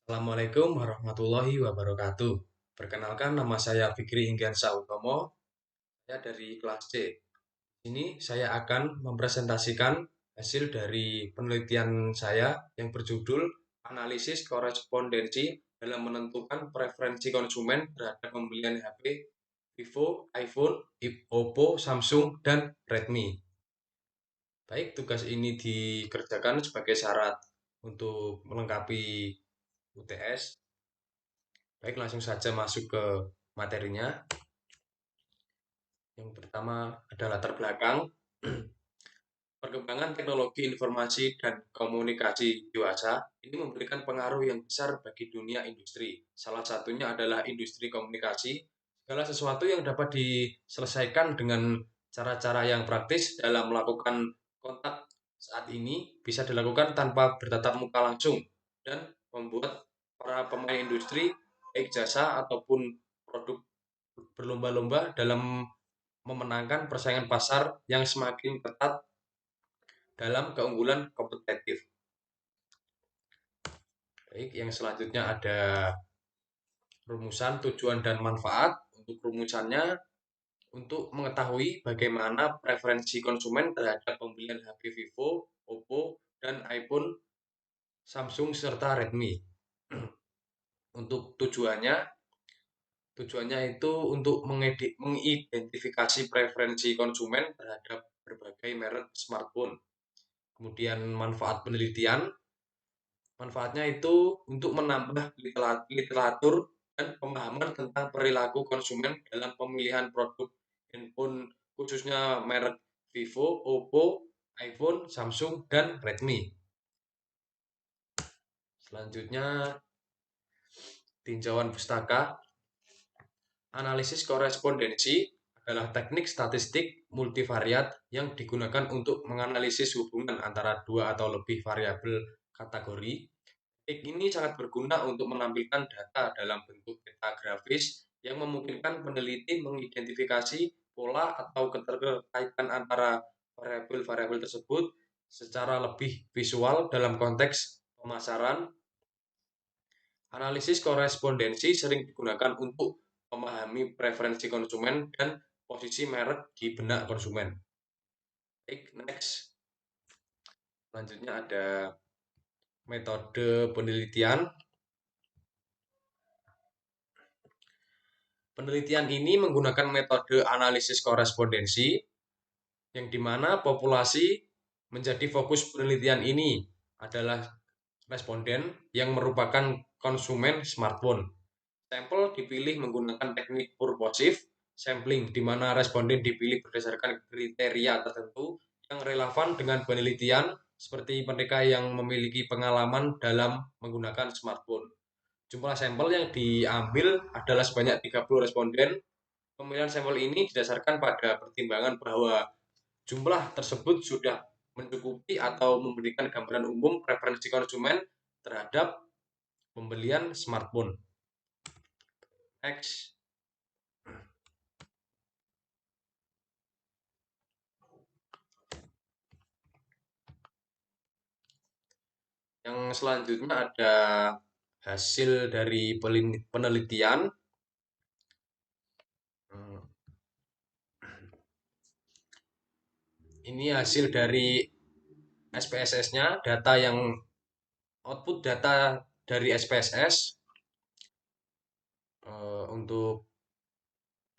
Assalamualaikum warahmatullahi wabarakatuh. Perkenalkan, nama saya Fikri Inggiansa Utomo. Saya dari kelas C. Ini saya akan mempresentasikan hasil dari penelitian saya yang berjudul Analisis Korespondensi dalam menentukan preferensi konsumen terhadap pembelian HP Vivo, iPhone, Oppo, Samsung, dan Redmi. Baik, tugas ini dikerjakan sebagai syarat untuk melengkapi UTS. Baik, langsung saja masuk ke materinya. Yang pertama adalah latar belakang. Perkembangan teknologi informasi dan komunikasi dewasa ini memberikan pengaruh yang besar bagi dunia industri. Salah satunya adalah industri komunikasi. Segala sesuatu yang dapat diselesaikan dengan cara-cara yang praktis dalam melakukan kontak saat ini bisa dilakukan tanpa bertatap muka langsung dan membuat para pemain industri baik jasa ataupun produk berlomba-lomba dalam memenangkan persaingan pasar yang semakin ketat dalam keunggulan kompetitif. Baik, yang selanjutnya ada rumusan, tujuan, dan manfaat. Untuk rumusannya, untuk mengetahui bagaimana preferensi konsumen terhadap pembelian HP Vivo, Oppo, dan iPhone, Samsung, serta Redmi. Untuk tujuannya itu untuk mengidentifikasi preferensi konsumen terhadap berbagai merek smartphone. Kemudian manfaat penelitian, manfaatnya itu untuk menambah literatur dan pemahaman tentang perilaku konsumen dalam pemilihan produk handphone khususnya merek Vivo, Oppo, iPhone, Samsung, dan Redmi. Selanjutnya tinjauan pustaka. Analisis korespondensi adalah teknik statistik multivariat yang digunakan untuk menganalisis hubungan antara dua atau lebih variabel kategori. Teknik ini sangat berguna untuk menampilkan data dalam bentuk peta grafis yang memungkinkan peneliti mengidentifikasi pola atau keterkaitan antara variabel-variabel tersebut secara lebih visual dalam konteks pemasaran. Analisis korespondensi sering digunakan untuk memahami preferensi konsumen dan posisi merek di benak konsumen. Baik, next. Selanjutnya ada metode penelitian. Penelitian ini menggunakan metode analisis korespondensi yang dimana populasi menjadi fokus penelitian ini adalah responden yang merupakan konsumen smartphone. Sampel dipilih menggunakan teknik purposive sampling, di mana responden dipilih berdasarkan kriteria tertentu yang relevan dengan penelitian, seperti mereka yang memiliki pengalaman dalam menggunakan smartphone. Jumlah sampel yang diambil adalah sebanyak 30 responden. Pemilihan sampel ini didasarkan pada pertimbangan bahwa jumlah tersebut sudah mencukupi atau memberikan gambaran umum preferensi konsumen terhadap pembelian smartphone. Next. Yang selanjutnya ada hasil dari penelitian. Ini hasil dari SPSS-nya, data yang output data dari SPSS. Untuk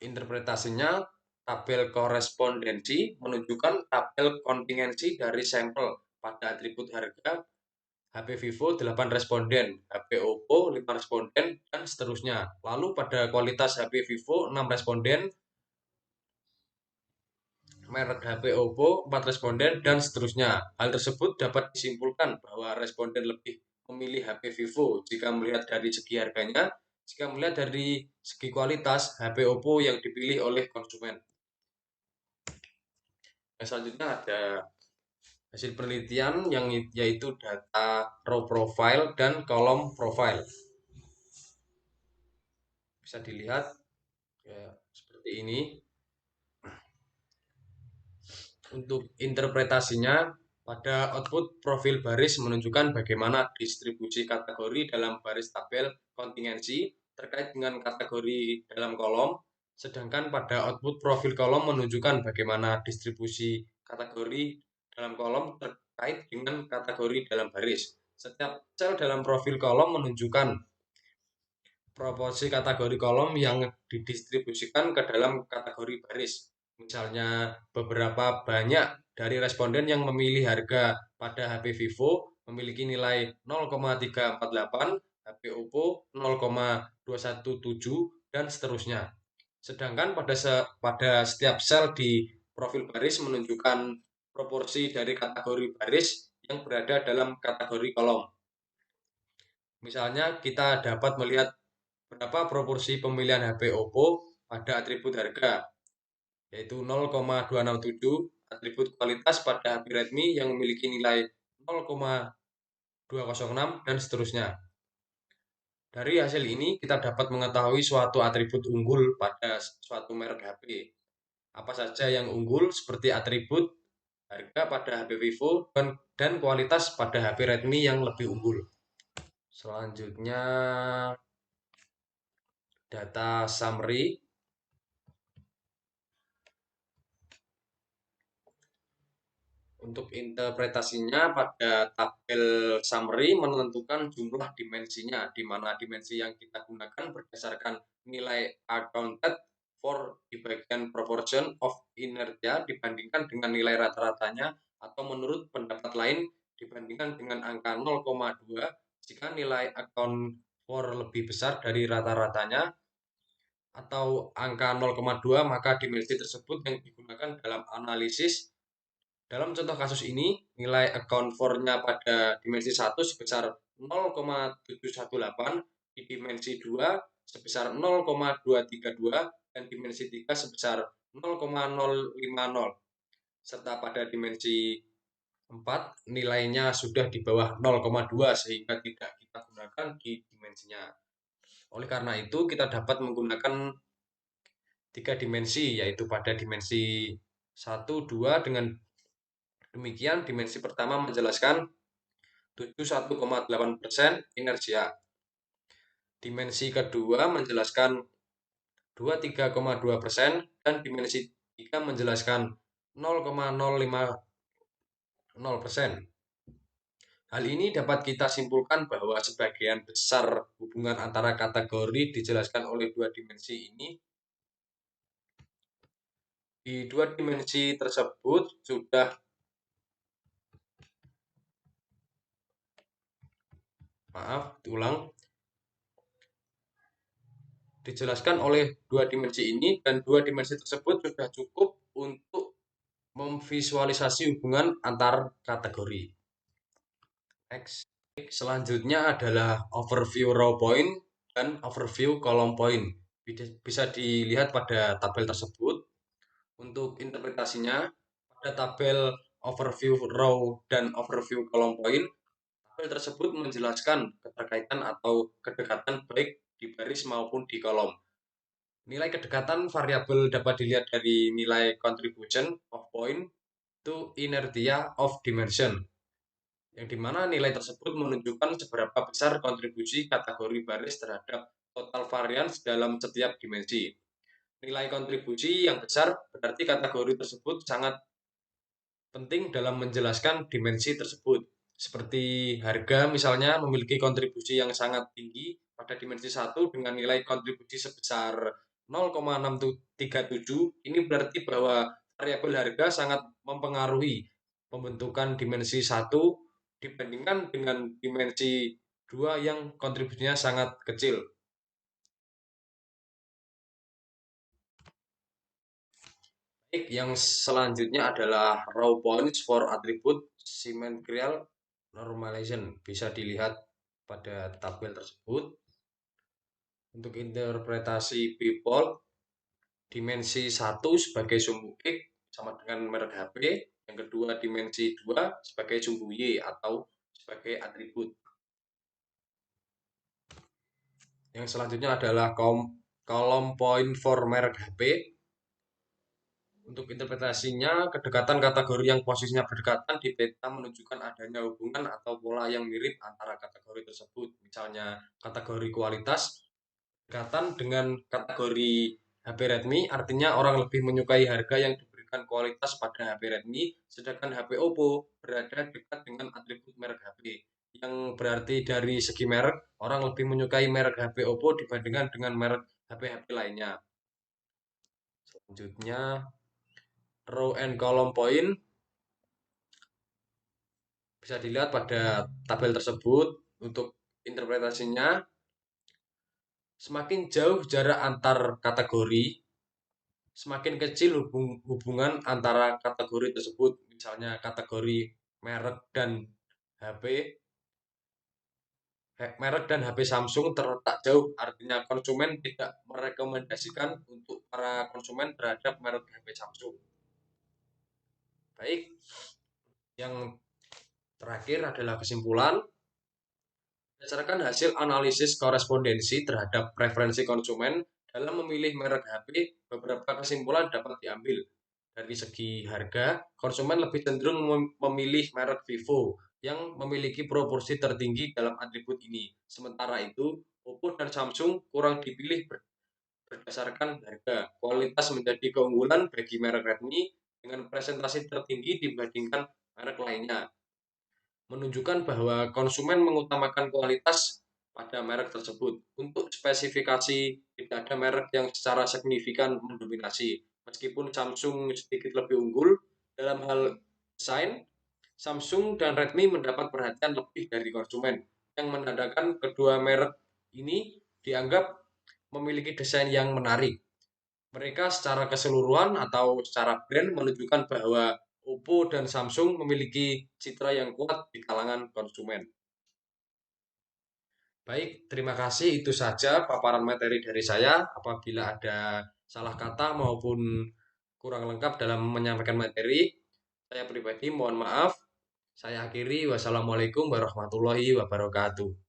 interpretasinya, tabel korespondensi menunjukkan tabel kontingensi dari sampel pada atribut harga HP Vivo 8 responden, HP Oppo 5 responden, dan seterusnya. Lalu pada kualitas HP Vivo 6 responden, merek HP Oppo 4 responden, dan seterusnya. Hal tersebut dapat disimpulkan bahwa responden lebih memilih HP Vivo jika melihat dari segi harganya, jika melihat dari segi kualitas HP Oppo yang dipilih oleh konsumen. Yang selanjutnya ada hasil penelitian yang yaitu data row profile dan kolom profile. Bisa dilihat ya, seperti ini. Untuk interpretasinya, Pada output profil baris menunjukkan bagaimana distribusi kategori dalam baris tabel kontingensi terkait dengan kategori dalam kolom, sedangkan pada output profil kolom menunjukkan bagaimana distribusi kategori dalam kolom terkait dengan kategori dalam baris. Setiap sel dalam profil kolom menunjukkan proporsi kategori kolom yang didistribusikan ke dalam kategori baris. Misalnya, beberapa banyak dari responden yang memilih harga pada HP Vivo memiliki nilai 0,348, HP Oppo 0,217, dan seterusnya. Sedangkan pada setiap sel di profil baris menunjukkan proporsi dari kategori baris yang berada dalam kategori kolom. Misalnya, kita dapat melihat berapa proporsi pemilihan HP Oppo pada atribut harga, yaitu 0,267, atribut kualitas pada HP Redmi yang memiliki nilai 0,206, dan seterusnya. Dari hasil ini, kita dapat mengetahui suatu atribut unggul pada suatu merek HP. Apa saja yang unggul, seperti atribut harga pada HP Vivo dan kualitas pada HP Redmi yang lebih unggul. Selanjutnya, data summary. Untuk interpretasinya, pada tabel summary menentukan jumlah dimensinya, di mana dimensi yang kita gunakan berdasarkan nilai accounted for di bagian proportion of inertia dibandingkan dengan nilai rata-ratanya, atau menurut pendapat lain dibandingkan dengan angka 0,2 jika nilai account for lebih besar dari rata-ratanya, atau angka 0,2 maka dimensi tersebut yang digunakan dalam analisis. Dalam contoh kasus ini, nilai account for-nya pada dimensi 1 sebesar 0,718, di dimensi 2 sebesar 0,232, dan dimensi 3 sebesar 0,050, serta pada dimensi 4 nilainya sudah di bawah 0,2 sehingga tidak kita gunakan di dimensinya. Oleh karena itu, kita dapat menggunakan 3 dimensi, yaitu pada dimensi 1, 2 dengan demikian. Dimensi pertama menjelaskan 71,8% inersia. Dimensi kedua menjelaskan 23,2%, dan dimensi 3 menjelaskan 0,050%. Hal ini dapat kita simpulkan bahwa sebagian besar hubungan antara kategori dijelaskan oleh dua dimensi ini. Di dua dimensi tersebut sudah dijelaskan oleh dua dimensi ini, dan dua dimensi tersebut sudah cukup untuk memvisualisasi hubungan antar kategori. Next. Selanjutnya adalah overview row point dan overview column point. Bisa dilihat pada tabel tersebut. Untuk interpretasinya, pada tabel overview row dan overview column point, tabel tersebut menjelaskan keterkaitan atau kedekatan baik di baris maupun di kolom. Nilai kedekatan variabel dapat dilihat dari nilai contribution of point to inertia of dimension, yang dimana nilai tersebut menunjukkan seberapa besar kontribusi kategori baris terhadap total varians dalam setiap dimensi. Nilai kontribusi yang besar berarti kategori tersebut sangat penting dalam menjelaskan dimensi tersebut. Seperti harga misalnya memiliki kontribusi yang sangat tinggi pada dimensi 1 dengan nilai kontribusi sebesar 0,637. Ini berarti bahwa variabel harga sangat mempengaruhi pembentukan dimensi 1 dibandingkan dengan dimensi 2 yang kontribusinya sangat kecil. Yang selanjutnya adalah raw points for attribute symmetrical normalization. Bisa dilihat pada tabel tersebut. Untuk interpretasi people, dimensi 1 sebagai sumbu X sama dengan merek HP, yang kedua dimensi 2 sebagai sumbu Y atau sebagai atribut. Yang selanjutnya adalah column point for merek HP. Untuk interpretasinya, kedekatan kategori yang posisinya berdekatan di peta menunjukkan adanya hubungan atau pola yang mirip antara kategori tersebut. Misalnya kategori kualitas berdekatan dengan kategori HP Redmi, artinya orang lebih menyukai harga yang diberikan kualitas pada HP Redmi, sedangkan HP Oppo berada dekat dengan atribut merek HP. Yang berarti dari segi merek, orang lebih menyukai merek HP Oppo dibandingkan dengan merek HP-HP lainnya. Selanjutnya, row and column point bisa dilihat pada tabel tersebut. Untuk interpretasinya, semakin jauh jarak antar kategori, semakin kecil hubungan antara kategori tersebut. Misalnya kategori merek dan HP, merek dan HP Samsung terletak jauh, artinya konsumen tidak merekomendasikan untuk para konsumen terhadap merek HP Samsung. Baik, yang terakhir adalah kesimpulan. Berdasarkan hasil analisis korespondensi terhadap preferensi konsumen dalam memilih merek HP, beberapa kesimpulan dapat diambil. Dari segi harga, konsumen lebih cenderung memilih merek Vivo yang memiliki proporsi tertinggi dalam atribut ini. Sementara itu, Oppo dan Samsung kurang dipilih berdasarkan harga. Kualitas menjadi keunggulan bagi merek Redmi dengan presentasi tertinggi dibandingkan merek lainnya, menunjukkan bahwa konsumen mengutamakan kualitas pada merek tersebut. Untuk spesifikasi, tidak ada merek yang secara signifikan mendominasi. Meskipun Samsung sedikit lebih unggul dalam hal desain, Samsung dan Redmi mendapat perhatian lebih dari konsumen, yang menandakan kedua merek ini dianggap memiliki desain yang menarik. Mereka secara keseluruhan atau secara brand menunjukkan bahwa Oppo dan Samsung memiliki citra yang kuat di kalangan konsumen. Baik, terima kasih. Itu saja paparan materi dari saya. Apabila ada salah kata maupun kurang lengkap dalam menyampaikan materi, saya pribadi mohon maaf. Saya akhiri. Wassalamualaikum warahmatullahi wabarakatuh.